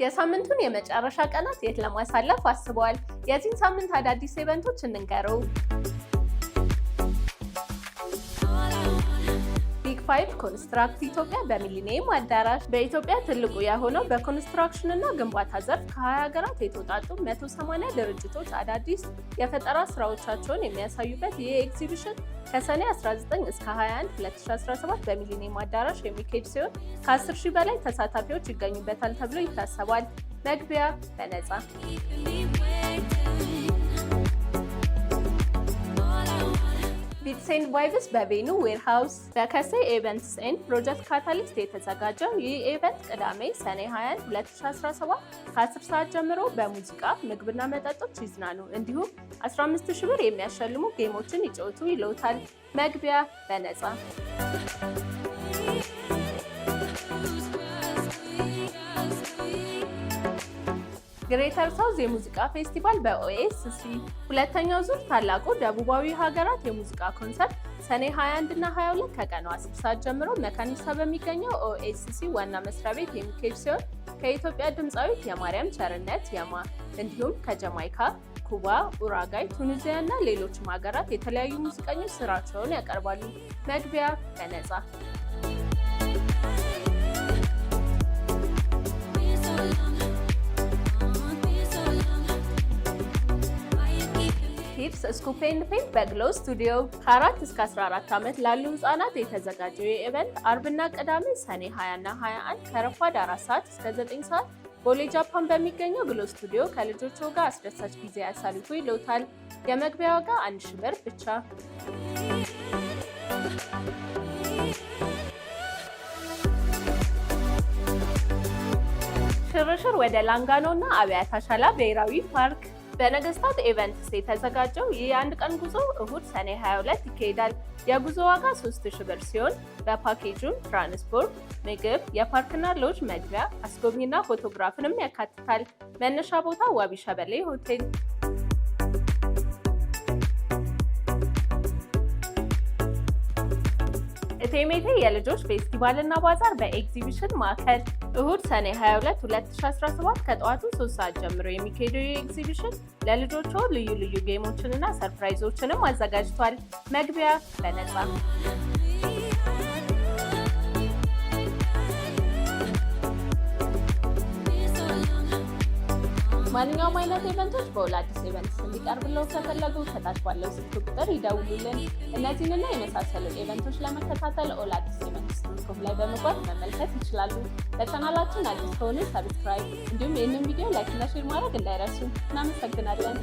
የሳምንቱን የመጨረሻ ቀናት የት ለማሳለፍ አስበዋል? የዚህን ሳምንት አዳዲስ ኢቨንቶች እንንገረው። ቢግ 5 ኮንስትራክት ኢትዮጵያ በሚሊኒየም አዳራሽ በኢትዮጵያ ትልቁ የሆነው በኮንስትራክሽን እና ግንባታ ዘርፍ ከ20 ሀገራት የተውጣጡ 180 ድርጅቶች አዳዲስ የፈጠራ ስራዎቻቸውን የሚያሳዩበት ይህ ኤግዚቢሽን ከሰኔ 19 እስከ 21 2017 በሚሊኒየም አዳራሽ የሚካሄድ ሲሆን ከ10,000 በላይ ተሳታፊዎች ይገኙበታል ተብሎ ይታሰባል። መግቢያ በነፃ። ቢትስ ኤንድ ቫይብስ በቬኑ ዌርሃውስ በከሴ ኢቨንትስ ኤንድ ፕሮጀክት ካታሊስት የተዘጋጀው ይህ ኢቨንት ቅዳሜ ሰኔ 21 2017 ከ10 ሰዓት ጀምሮ በሙዚቃ ምግብና መጠጦች ይዝናኑ፣ እንዲሁም 15,000 ብር የሚያሸልሙ ጌሞችን ይጫወቱ ይለውታል። መግቢያ በነፃ። ግሬተር ሳውዝ የሙዚቃ ፌስቲቫል በኦኤስሲ ሁለተኛው ዙር ታላቁ ደቡባዊ ሀገራት የሙዚቃ ኮንሰርት ሰኔ 21 እና 22 ከቀኑ 10 ሰዓት ጀምሮ መካኒሳ በሚገኘው ኦኤስሲ ዋና መስሪያ ቤት የሚካሄድ ሲሆን ከኢትዮጵያ ድምፃዊት የማርያም ቸርነት የማ እንዲሁም ከጃማይካ፣ ኩባ፣ ኡራጋይ፣ ቱኒዚያ እና ሌሎችም ሀገራት የተለያዩ ሙዚቀኞች ስራቸውን ያቀርባሉ። መግቢያ በነፃ። ሂፕስ ስኩፕ ኤንድ ፔንት በግሎ ስቱዲዮ ከ4 እስከ 14 ዓመት ላሉ ህጻናት የተዘጋጀው ኢቨንት አርብና ቅዳሜ ሰኔ 20 እና 21 ከረፋድ 4 ሰዓት እስከ 9 ሰዓት ቦሌ ጃፓን በሚገኘው ግሎ ስቱዲዮ ከልጆቹ ጋር አስደሳች ጊዜ ያሳልፉ ይለውታል። የመግቢያ ዋጋ 1,000 ብር ብቻ። ሽርሽር ወደ ላንጋኖ እና አብያታ ሻላ ብሔራዊ ፓርክ በነገስታት ኢቨንትስ የተዘጋጀው ይህ የአንድ ቀን ጉዞ እሁድ ሰኔ 22 ይካሄዳል። የጉዞ ዋጋ 3,000 ብር ሲሆን በፓኬጁም ትራንስፖርት፣ ምግብ፣ የፓርክና ሎጅ መግቢያ፣ አስጎብኝና ፎቶግራፍንም ያካትታል። መነሻ ቦታ ዋቢ ሸበሌ ሆቴል። እቴሜቴ የልጆች ፌስቲቫል እና ባዛር በኤግዚቢሽን ማዕከል እሁድ ሰኔ 22 2017 ከጠዋቱ 3 ሰዓት ጀምሮ የሚካሄደው ኤግዚቢሽን ለልጆቹ ልዩ ልዩ ጌሞችንና ሰርፕራይዞችንም አዘጋጅቷል። መግቢያ በነፃ። ማንኛውም አይነት ኢቨንቶች በኦል አዲስ ኢቨንትስ እንዲቀርብለው ከፈለጉ ከታች ባለው ስልክ ቁጥር ይደውሉልን። እነዚህንና የመሳሰሉ ኢቨንቶች ለመከታተል ኦል አዲስ ኢቨንትስ.com ላይ በመግባት መመልከት ይችላሉ። ለቻናላችን አዲስ ከሆኑ ሰብስክራይብ፣ እንዲሁም ይህንን ቪዲዮ ላይክ እና ሼር ማድረግ እንዳይረሱ። እናመሰግናለን።